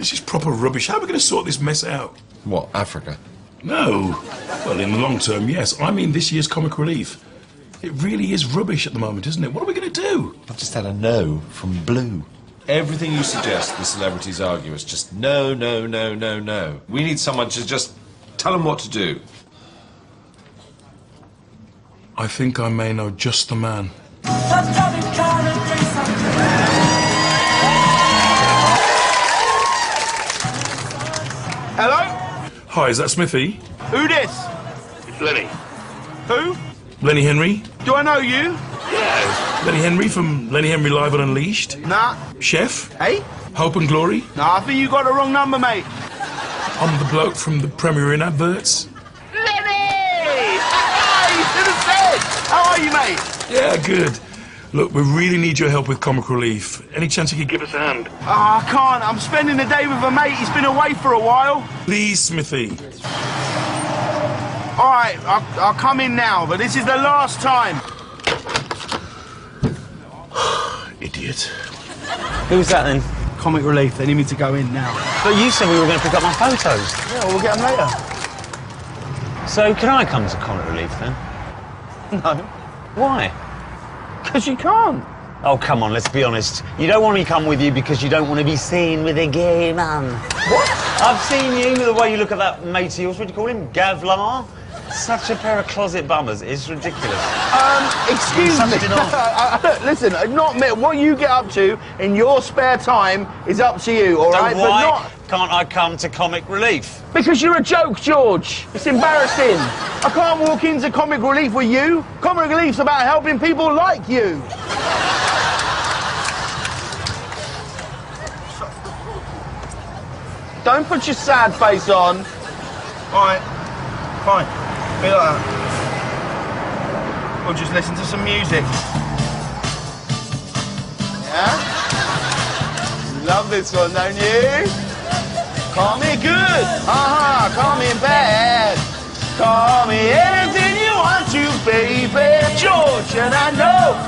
This is proper rubbish. How are we going to sort this mess out? What, Africa? No. Well, in the long term, yes. I mean this year's comic relief. It really is rubbish at the moment, isn't it? What are we going to do? I've just had a no from Blue. Everything you suggest the celebrities argue is just no, no, no, no, no. We need someone to just tell them what to do. I think I may know just the man. Hello? Hi, is that Smithy? Who this? It's Lenny. Who? Lenny Henry? Do I know you? Yeah. Lenny Henry from Lenny Henry Live on Unleashed. Nah. Chef? Hey? Hope and Glory? Nah, I think you got the wrong number, mate. I'm the bloke from the Premier Inn adverts. Lenny! You should have said! How are you, mate? Yeah, good. Look, we really need your help with comic relief. Any chance you could give us a hand? I can't. I'm spending the day with a mate. He's been away for a while. Please, Smithy. All right, I'll come in now, but this is the last time. Idiot. Who's that then? Comic relief. They need me to go in now. But you said we were going to pick up my photos. Yeah, we'll get them later. So can I come to comic relief then? No. Why? Because you can't. Oh, come on, let's be honest. You don't want me to come with you because you don't want to be seen with a gay man. What? I've seen you, the way you look at that mate of yours. What do you call him? Gavlar? Such a pair of closet bummers. It's ridiculous. Excuse me. Listen, not me. What you get up to in your spare time is up to you, all right? So why can't I come to comic relief? Because you're a joke, George. It's embarrassing. I can't walk into comic relief with you. Comic relief's about helping people like you. Don't put your sad face on. All right, fine. Be like that. We'll just listen to some music. Yeah? Love this one, don't you? Call me good, call me bad. Call me anything you want to, baby. George, and I know,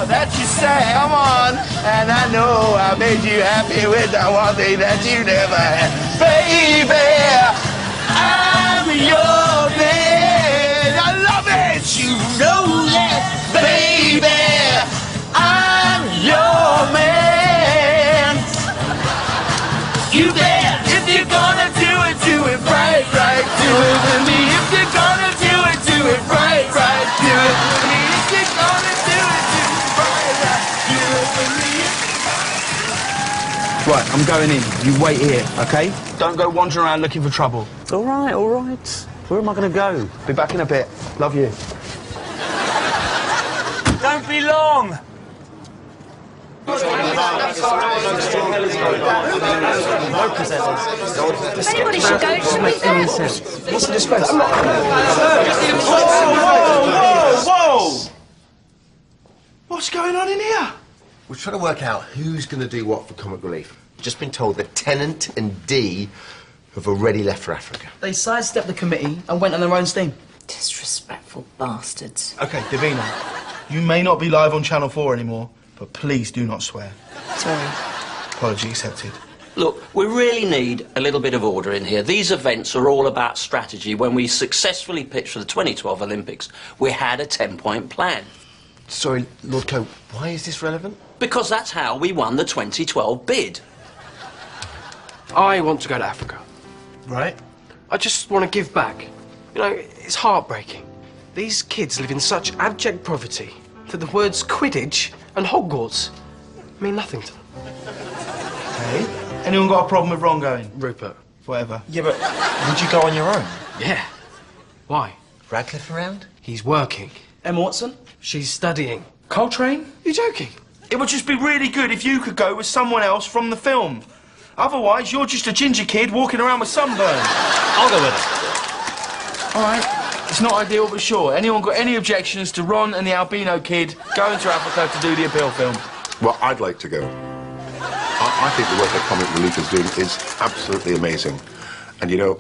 that you say, come on. And I know I made you happy with that one thing that you never had. Baby, I'm your man. I love it, you know that. Baby, I'm your man. You bet. If you're gonna do it right, right. Do it with me. If you're gonna do it right, right. Do it with me. If you're gonna do it right, right. Do it with me. Right, I'm going in. You wait here, okay? Don't go wandering around looking for trouble. All right, all right. Where am I going to go? Be back in a bit. Love you. Don't be long. Anybody should go. Should we go? What's the disgrace? I'm not... Whoa! What's going on in here? We're trying to work out who's going to do what for comic relief. Just been told that Tennant and Dee have already left for Africa. They sidestepped the committee and went on their own steam. Disrespectful bastards. OK, Davina, you may not be live on Channel 4 anymore, but please do not swear. Sorry. Apology accepted. Look, we really need a little bit of order in here. These events are all about strategy. When we successfully pitched for the 2012 Olympics, we had a 10-point plan. Sorry, Lord Coe, why is this relevant? Because that's how we won the 2012 bid. I want to go to Africa. Right. I just want to give back. You know, it's heartbreaking. These kids live in such abject poverty that the words Quidditch and Hogwarts mean nothing to them. Hey, anyone got a problem with Ron going? Rupert. Whatever. Yeah, but would you go on your own? Yeah. Why? Radcliffe around? He's working. Emma Watson? She's studying. Coltrane? You joking? It would just be really good if you could go with someone else from the film. Otherwise, you're just a ginger kid walking around with sunburn. I'll go with it. All right. It's not ideal, but sure. Anyone got any objections to Ron and the albino kid going to Africa to do the appeal film? Well, I'd like to go. I think the work that Comic Relief is doing is absolutely amazing. And, you know,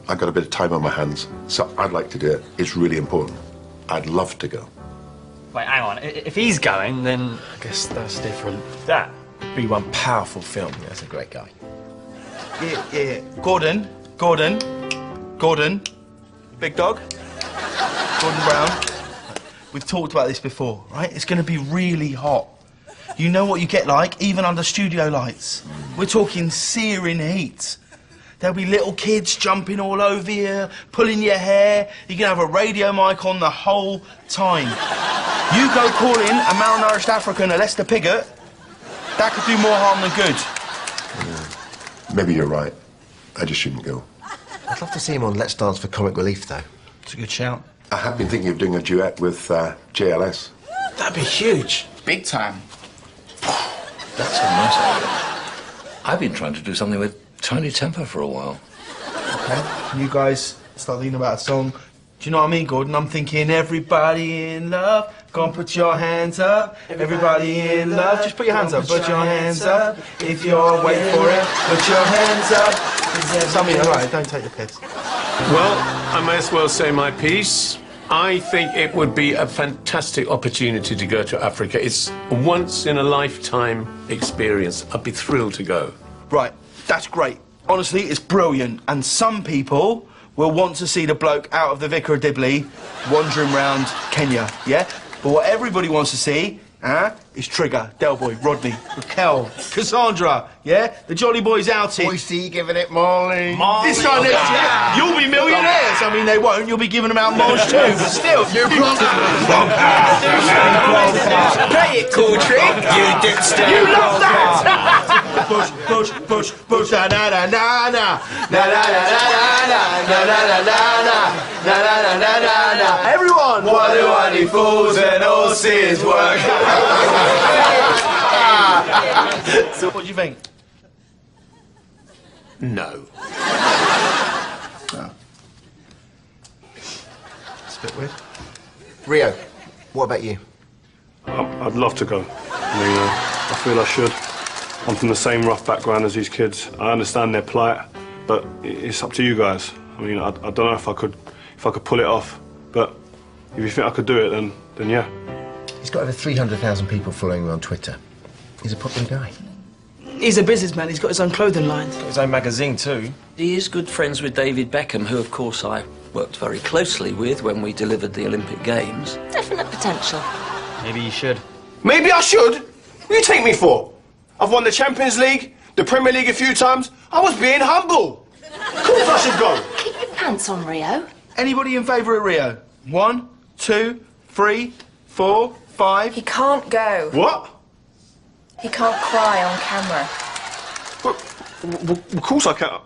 I've got a bit of time on my hands, so I'd like to do it. It's really important. I'd love to go. Wait, hang on. If he's going, then... I guess that's different. That be one powerful film. That's a great guy. Yeah. Gordon. Big dog. Gordon Brown. We've talked about this before, right? It's going to be really hot. You know what you get like, even under studio lights. We're talking searing heat. There'll be little kids jumping all over you, pulling your hair. You can have a radio mic on the whole time. You go call in a malnourished African, a Lester Piggott, that could do more harm than good. Yeah. Maybe you're right. I just shouldn't go. I'd love to see him on Let's Dance for Comic Relief, though. It's a good shout. I have been thinking of doing a duet with JLS. That'd be huge. Big time. That's a nice idea. I've been trying to do something with Tiny Temper for a while. Okay, you guys start thinking about a song. Do you know what I mean, Gordon? I'm thinking everybody in love. Go on, put your hands up. Everybody in love. Just put your hands up. Put your hands up. If you're waiting for it, put your hands up. Something, all right, don't take the piss. Well, I may as well say my piece. I think it would be a fantastic opportunity to go to Africa. It's a once-in-a-lifetime experience. I'd be thrilled to go. Right, that's great. Honestly, it's brilliant. And some people will want to see the bloke out of the Vicar of Dibley wandering round Kenya, yeah? But what everybody wants to see, is Trigger, Delboy, Rodney, Raquel, Cassandra, yeah? The Jolly Boys outing. Boise giving it Molly. This time next year, you'll be millionaires. I mean, they won't. You'll be giving them out Mosh too, but still. Play it, cool trick. You dipster. You love that. Push, na na na na na na na na na na na na. Everyone. Wadi fools and all sins work. So, what do you think? No. No. It's a bit weird. Rio, what about you? I'd love to go. I mean, I feel I should. I'm from the same rough background as these kids. I understand their plight, but it's up to you guys. I mean, I don't know if I could pull it off, but if you think I could do it, then yeah. He's got over 300,000 people following him on Twitter. He's a popular guy. He's a businessman. He's got his own clothing line. Got his own magazine too. He is good friends with David Beckham, who, of course, I worked very closely with when we delivered the Olympic Games. Definite potential. Maybe you should. Maybe I should? What do you take me for? I've won the Champions League, the Premier League a few times. I was being humble. Of course I should go. Keep your pants on, Rio. Anybody in favour of Rio? 1, 2, 3, 4, 5. He can't go. What? He can't cry on camera. Well, of course I can.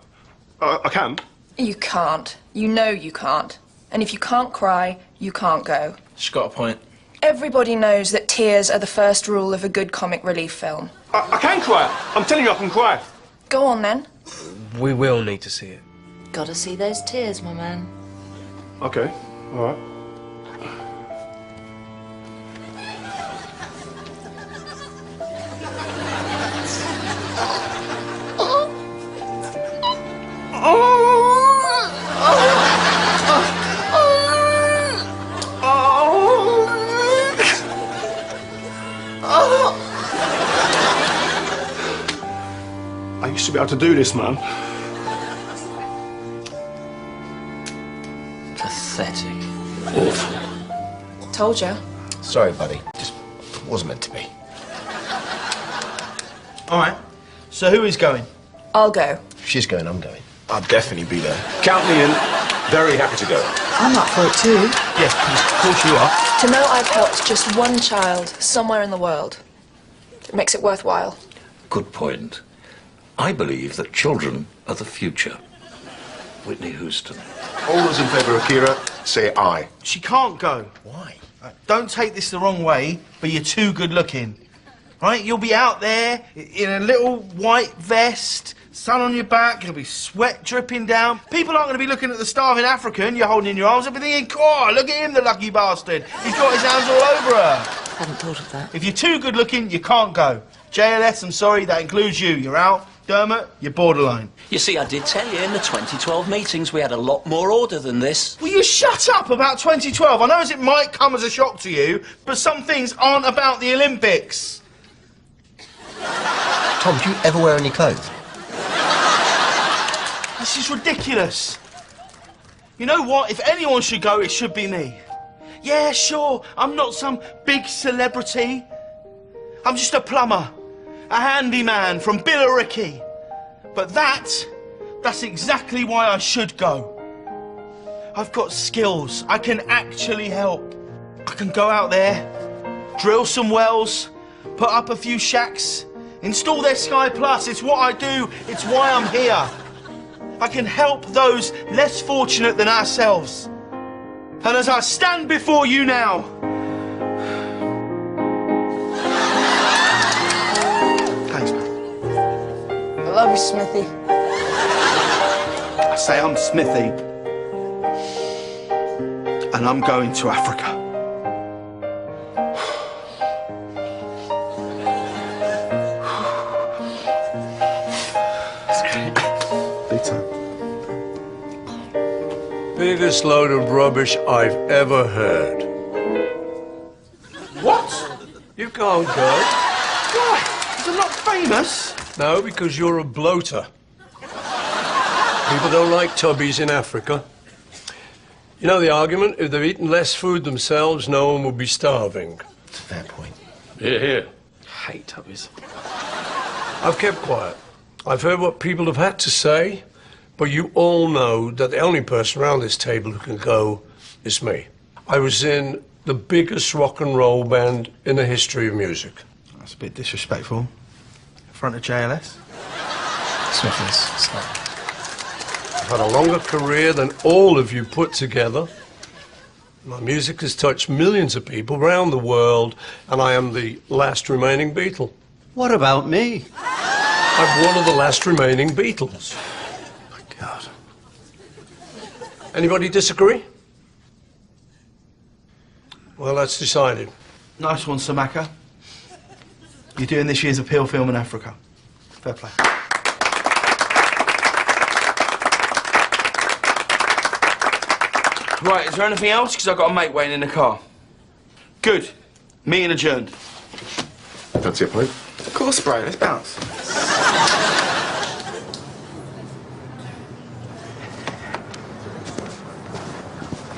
I can. You can't. You know you can't. And if you can't cry, you can't go. She's got a point. Everybody knows that tears are the first rule of a good comic relief film. I can cry. I'm telling you, I can cry. Go on, then. We will need to see it. Gotta see those tears, my man. Okay, all right. I used to be able to do this, man. Pathetic. Awful. Told ya. Sorry, buddy. Just wasn't meant to be. All right. So who is going? I'll go. If she's going, I'm going. I'll definitely be there. Count me in. Very happy to go. I'm up for it too. Yes, of course you are. To know I've helped just one child somewhere in the world, it makes it worthwhile. Good point. I believe that children are the future. Whitney Houston. All those in favour of Kira, say aye. She can't go. Why? Don't take this the wrong way, but you're too good looking. Right? You'll be out there in a little white vest, sun on your back, there'll be sweat dripping down. People aren't going to be looking at the starving African you're holding in your arms. They'll be thinking, oh, look at him, the lucky bastard. He's got his hands all over her. Hadn't thought of that. If you're too good looking, you can't go. JLS, I'm sorry, that includes you. You're out. Dermot, you're borderline. You see, I did tell you in the 2012 meetings we had a lot more order than this. Will you shut up about 2012? I know it might come as a shock to you, but some things aren't about the Olympics. Tom, do you ever wear any clothes? This is ridiculous. You know what? If anyone should go, it should be me. Yeah, sure, I'm not some big celebrity. I'm just a plumber, a handyman from Billericay. But that's exactly why I should go. I've got skills. I can actually help. I can go out there, drill some wells, put up a few shacks, install their Sky Plus. It's what I do. It's why I'm here. I can help those less fortunate than ourselves. And as I stand before you now, thanks, man. I love you, Smithy. I say I'm Smithy, and I'm going to Africa. That's great. Big time. Biggest load of rubbish I've ever heard. What? You can't go. Why? Because I'm not famous. No, because you're a bloater. People don't like tubbies in Africa. You know the argument? If they've eaten less food themselves, no one will be starving. It's a fair point. Hear, hear. Hate tubbies. I've kept quiet. I've heard what people have had to say, but you all know that the only person around this table who can go is me. I was in the biggest rock and roll band in the history of music. That's a bit disrespectful. In front of JLS. Smithy's. I've had a longer career than all of you put together. My music has touched millions of people around the world, and I am the last remaining Beatle. What about me? I'm one of the last remaining Beatles. My God. Anybody disagree? Well, that's decided. Nice one, Samaka. You're doing this year's appeal film in Africa. Fair play. Right, is there anything else? Because I've got a mate waiting in the car. Good. Meeting adjourned. Fancy a pint? Of course, bro. Let's bounce.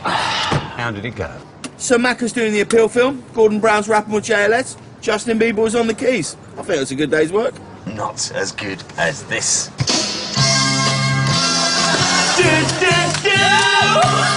How did it go? So Macca's doing the appeal film, Gordon Brown's rapping with JLS, Justin Bieber was on the keys. I think it was a good day's work. Not as good as this. Do, do, do.